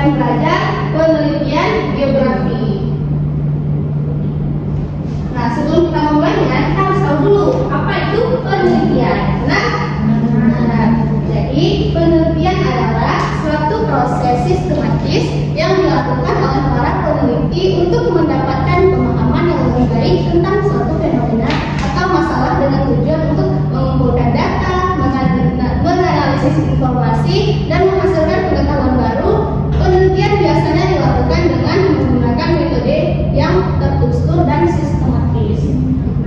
akan belajar penelitian geografi. Nah, sebelum kita memulainya, kita harus tahu dulu apa itu penelitian. Nah, jadi penelitian adalah suatu proses sistematis yang dilakukan oleh para peneliti untuk mendapatkan pemahaman yang lebih baik tentang suatu fenomena atau masalah dengan tujuan untuk mengumpulkan data, menganalisis informasi, dan menghasilkan pengetahuan baru. Penelitian biasanya dilakukan dengan menggunakan metode yang terstruktur dan sistematis.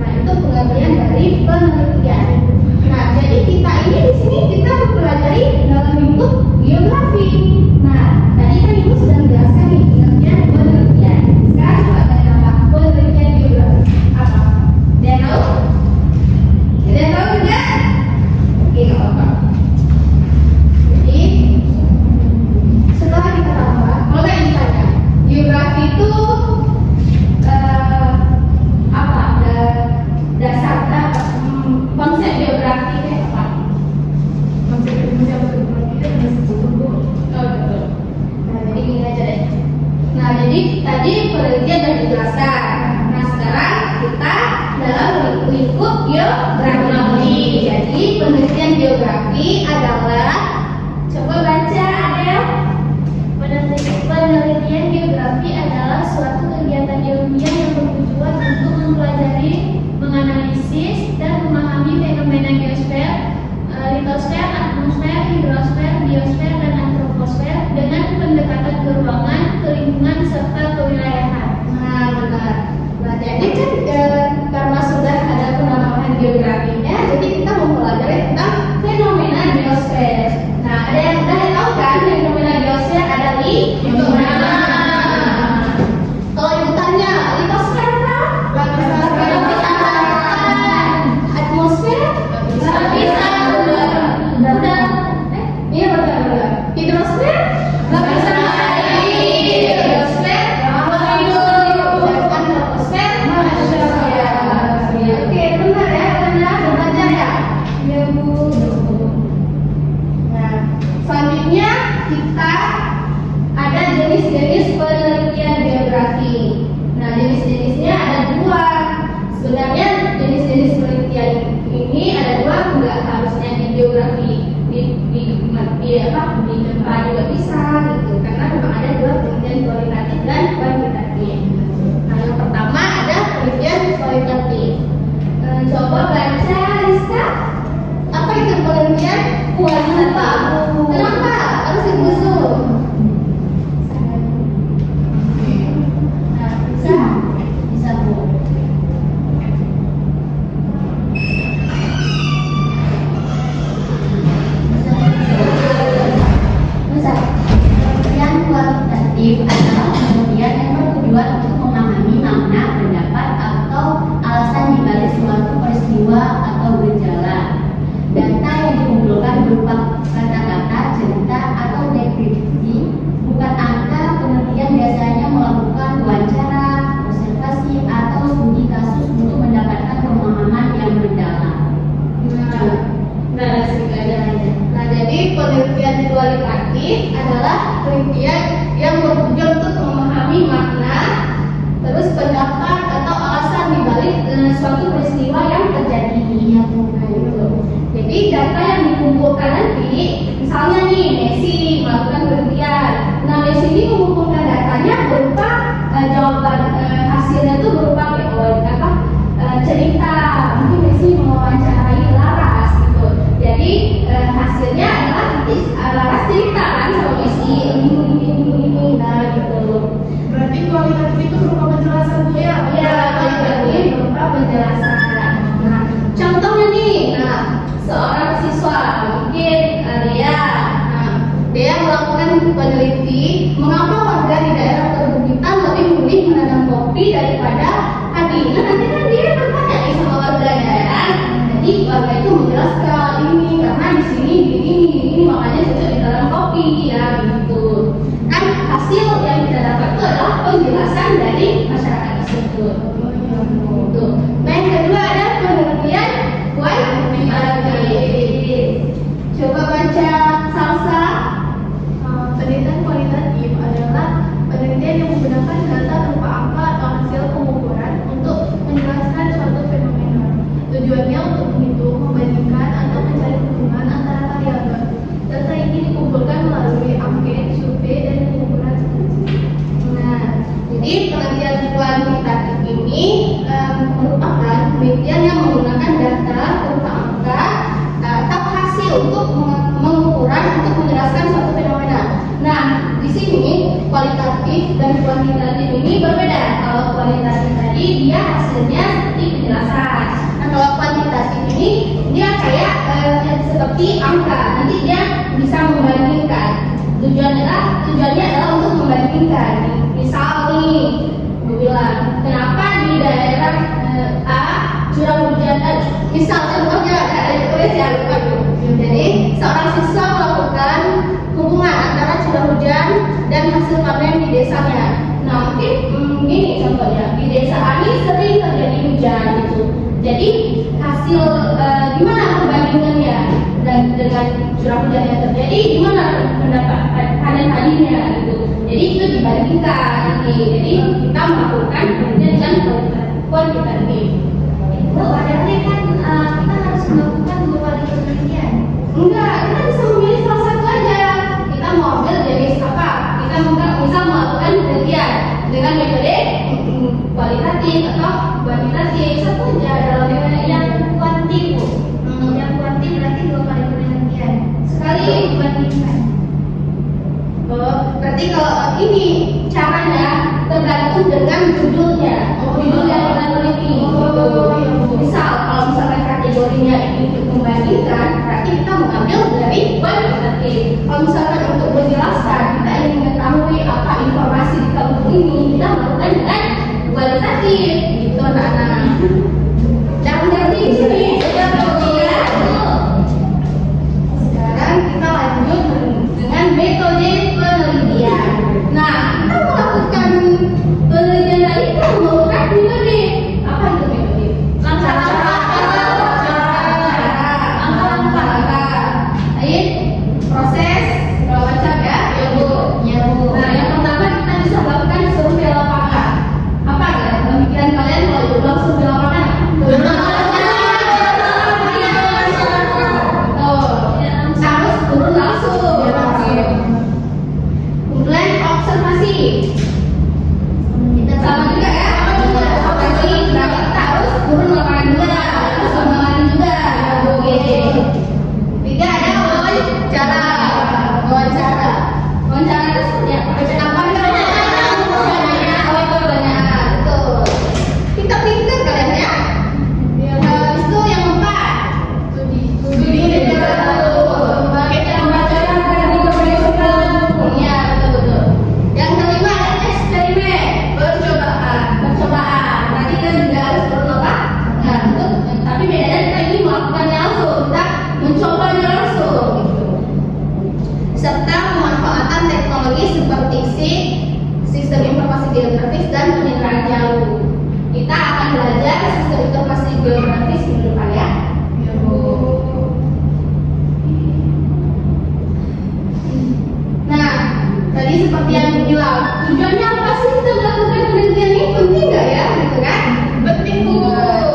Nah, itu pengertian dari penelitian. Nah, jadi kita ini di sini kita mempelajari dalam bentuk geografi. Nah, tadi kan Ibu sudah menjelaskan nih pengertian penelitian. Sekarang coba tanya apa? Penelitian geografi apa? Dia tahu? Dia tahu juga? Oke, nggak apa-apa. Jadi setelah kita tahu, kalau nggak ditanya, geografi itu apa? Dasar konsep geografi itu apa? Konsep geografi itu ada 10 Bu. Oh, betul. Nah, jadi gini aja deh. Nah, jadi tadi penelitian sudah dijelaskan. Nah, sekarang kita dalam lingkup geografi. Jadi penelitian geografi adalah, coba baca Adel. Penelitian geografi adalah suatu kegiatan ilmiah yang bertujuan untuk mempelajari, menganalisis, dan memahami fenomena geosfer, litosfer, atmosfer, hidrosfer, biosfer, dan antroposfer dengan pendekatan ke ruangan, ke lingkungan, serta kewilayahan. Nah, benar. Nah, jadi kan karena sudah ada penanaman geografinya, jadi kita mempelajari tentang fenomena geosfer. Nah, ada yang sudah tahu kan fenomena geosfer ada di mana? Kalau Ibu tanya, litosfer apa? Atmosfer? Lapisan. Udah. Iya, benar. Hidrosfer? Lapisan air. Biosfer? Antroposfer? Oke, benar ya, benar belajar ya. Iya, Bu. Nah, selanjutnya kita ada jenis-jenis penelitian geografi. Nah, jenis-jenisnya ada 2. Sebenarnya jenis-jenis penelitian ini ada 2, enggak harusnya di geografi di tempat juga bisa gitu, karena memang ada 2 penelitian kualitatif dan kuantitatif. Nah, yang pertama ada penelitian kualitatif. Coba baca Rizka, apa itu penelitian kualitatif? Kenapa harus digusur? Bisa Bu. Penelitian kualitatif adalah penelitian yang bertujuan untuk memahami makna, pendapat, atau alasan dibalik suatu peristiwa atau gejala. Data yang dikumpulkan berupa kata-kata, cerita, atau deskripsi, bukan angka. Penelitian biasanya melakukan wawancara, observasi, atau studi kasus untuk mendapatkan pemahaman yang mendalam. Nah, jadi penelitian kualitatif adalah penelitian yang bertujuan untuk memahami makna, terus pendapat atau alasan dibalik suatu peristiwa yang terjadi. Jadi data yang dikumpulkan nanti, misalnya nih Messi melakukan penelitian. Nah, Messi ini mengumpulkan datanya berupa jawaban hasilnya itu berupa cerita. Mungkin Messi mewawancarai Laras gitu. Jadi hasilnya adalah nanti Laras cerita kan sama Messi ini. Nah, gitu. Berarti kualitatif itu berupa penjelasan Bu ya? Iya, kualitatif berupa penjelasan. Nah, contohnya nih, seorang siswa mungkin dia melakukan peneliti mengapa warga di daerah perbukitan lebih memilih menanam kopi daripada padi. Nah, nanti kan dia bertanya nih sama warganya ya. Jadi warga itu menjelaskan ini karena di sini ini makanya cocok ditanam kopi ya gitu. Kan hasil yang kita dapat itu adalah penjelasan dari masyarakat tersebut. Tuh. Nah, yang kedua ada penelitian kualitatif. Coba baca salsa. Penelitian kualitatif adalah kualitatif tadi dia hasilnya seperti penjelasan. Nah, kalau kuantitatif ini dia kayak seperti angka. Nanti dia bisa membandingkan. Tujuannya adalah untuk membandingkan. Misal nih, gue bilang kenapa di daerah A curah hujan, misal contohnya ada tulis ya, lupa dulu. Jadi seorang siswa melakukan hubungan antara curah hujan dan hasil panen di desanya. Nah mungkin ini contohnya di desa A ini sering terjadi hujan gitu. Jadi hasil gimana perbandingannya dan dengan curah hujan yang terjadi, gimana pendapat panen padinya gitu. Jadi itu dibandingkan nanti. Jadi kita melakukan penelitian dengan kuantitatif. Berarti kan kita harus melakukan dua kali penelitian. Enggak, kita bisa memilih salah satu aja. Kita mau ambil jenis apa? Kita bisa melakukan penelitian dengan metode kualitatif atau kuantitatif. Satu aja dalam metode Yang kuantif, Bu. Yang kuantif berarti dua kali penelitian. sekali. Dibandingkan. Berarti kalau ini caranya tergantung dengan judulnya. Judul yang kita teliti. Misal kalau misalkan kategorinya ini untuk membandingkan, berarti kita mengambil dari kuantitatif. Kalau misalkan untuk menjelaskan, kita ingin mengetahui apa informasi di kampung ini, kita melakukan dengan kualitatif. Gitu anak-anak. Jangan ngerti di sini. Sekarang kita lanjut dengan metode penelitian. Nah, kita melakukan penelitian tadi, kita melakukan metode. Apa itu metode? Proses segala macam ya, Bu. Nah, yang pertama kita bisa melakukan survei lapangan. Apa ya? Pemikiran kalian kalau diulang survei lapangan? Harus turun langsung. Kemudian observasi. Sama juga ya, observasi. Berarti kita harus turun lapangan juga, harus mengalami juga. Oke. Tiga ada wawancara. Wawancara itu seperti apa? Apa namanya? Pertanyaan. Betul. Pintar-pintar kalian ya. Habis itu yang keempat. Studi. Pakai cara wawancara dan betul. Yang kelima ada eksperimen, percobaan. Tadi kan juga harus turun apa? Nah, betul. Tapi bedanya kita ini melakukannya langsung, kita mencobanya langsung. Gitu. Serta pemanfaatan teknologi seperti SIG, sistem informasi geografis dan penyederhanaan jalur. Kita akan belajar sistem informasi geografis di depan ya. Nah, tadi seperti yang bilang, tujuannya apa sih kita melakukan penelitian ini? Penting nggak ya, gitu kan? Penting Bu.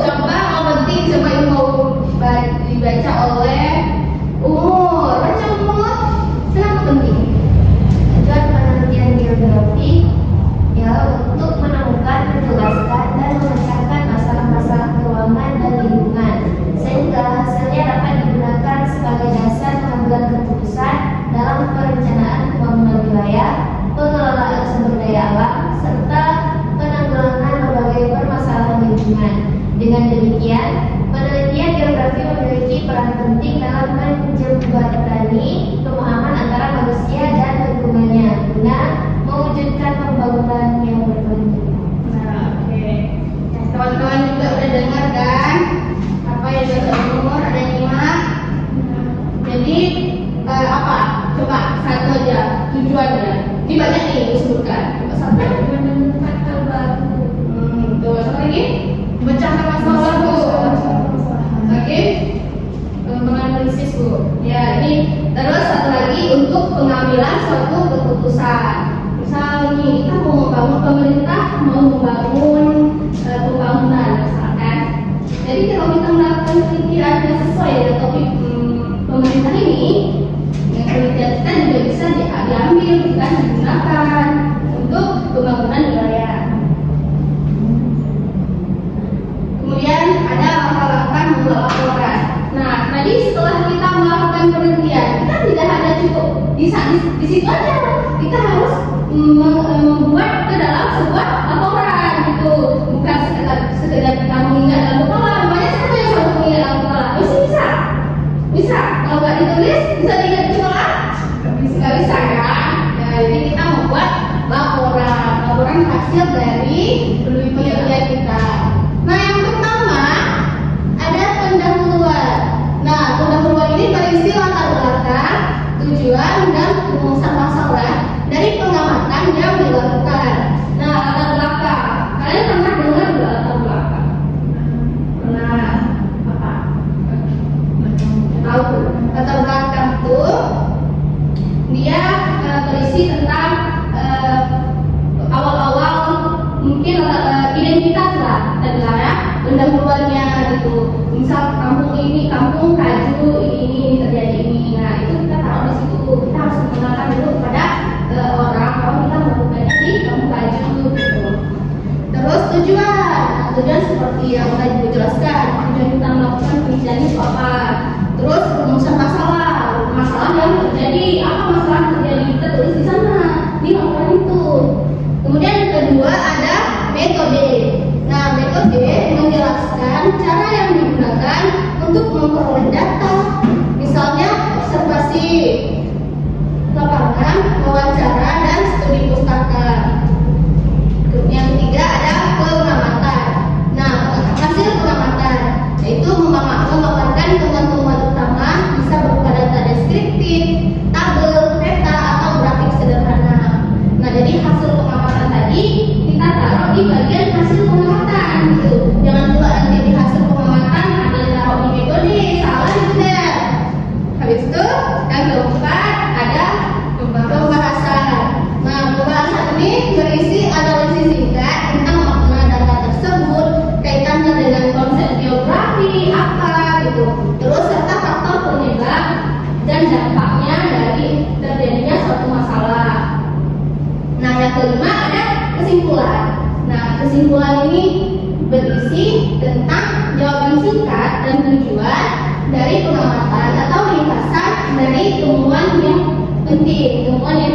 Coba mau penting, coba ini mau dibaca oleh umur. Baca umur, kenapa penting? Tujuan penelitian geografi ya untuk menemukan, menjelaskan, dan memecahkan masalah-masalah keuangan dan lingkungan, sehingga hasilnya dapat digunakan sebagai dasar pengambilan keputusan dalam perencanaan pembangunan wilayah, pengelolaan sumber daya alam, serta penanggulangan berbagai permasalahan lingkungan. Dengan demikian, penelitian geografi memiliki peran penting dalam menjembatani pemahaman antara manusia dan lingkungannya guna mewujudkan pembangunan yang berkelanjutan. Nah, oke. Nah, teman-teman juga udah dengar kan? Apa yang sudah umur ada nyimak? Jadi apa? Coba satu aja tujuannya. Ini banyak nih disebutkan. Coba sampai Menemukan hal baru. tuh satu lagi. Memecahkan masalah baru. Oke. Menganalisis Bu. Ya ini terus satu lagi untuk pengambilan suatu keputusan. Misal nih kita mau membangun, pemerintah mau membangun pembangunan misalkan. Jadi kalau kita melakukan penelitian yang sesuai dengan topik pemerintah ini, yang penelitian kita juga bisa diambil dan digunakan untuk pembangunan wilayah. Kemudian ada langkah-langkah membuat laporan. Nah, tadi setelah kita melakukan penelitian, kita tidak hanya cukup di situ aja. Kita harus membuat ke dalam sebuah laporan gitu, bukan sekedar kita mengingat dalam kepala. Banyak siapa yang selalu mengingat dalam kepala? Bisa. Kalau nggak ditulis bisa diingat di kepala? Nggak bisa kan? Nah, jadi kita membuat laporan hasil dari penelitian kita. Nah, yang pertama ada pendahuluan. Nah, pendahuluan ini berisi latar belakang, tujuan, dan rumusan masalah dari pengamatan yang dilakukan. Nah, latar belakang. Kalian pernah dengar nggak latar belakang? Pernah apa? Tahu? Latar belakang itu dia berisi tentang awal-awal mungkin identitas lah, tentang pendahuluannya gitu. Misal kampung Kaju ini terjadi ini. Nah, itu kita taruh di situ. Kita harus mengenalkan dulu kepada orang kalau kita melakukannya di kampung Kaju gitu. Terus tujuan seperti yang tadi dijelaskan, tujuan kita melakukan penelitian itu apa. Terus rumusan masalah yang terjadi, apa masalah yang terjadi kita tulis di sana di laporan itu. Kemudian yang kedua ada metode. Nah, metode menjelaskan cara yang digunakan untuk memperoleh data, misalnya observasi lapangan, wawancara, dan studi pustaka. Yang ketiga ada pengamatan. Nah, hasil pengamatan yaitu memaparkan temuan-temuan utama, bisa berupa data deskriptif, tabel, peta, atau grafik sederhana. Nah, jadi hasil pengamatan tadi kita taruh di bagian hasil pengamatan gitu. Jangan lupa nanti di hasil pengamatan ada yang taruh di metode, salah juga. Habis itu yang keempat ada pembahasan. Nah, pembahasan ini berisi analisis singkat tentang makna data tersebut, kaitannya dengan konsep geografi apa gitu. Terus serta faktor penyebab dan dampaknya dari terjadinya suatu masalah. Nah, yang kelima ada kesimpulan. Nah, kesimpulan ini berisi tentang jawaban singkat dan tujuan dari pengamatan atau ringkasan dari temuan yang penting, temuan yang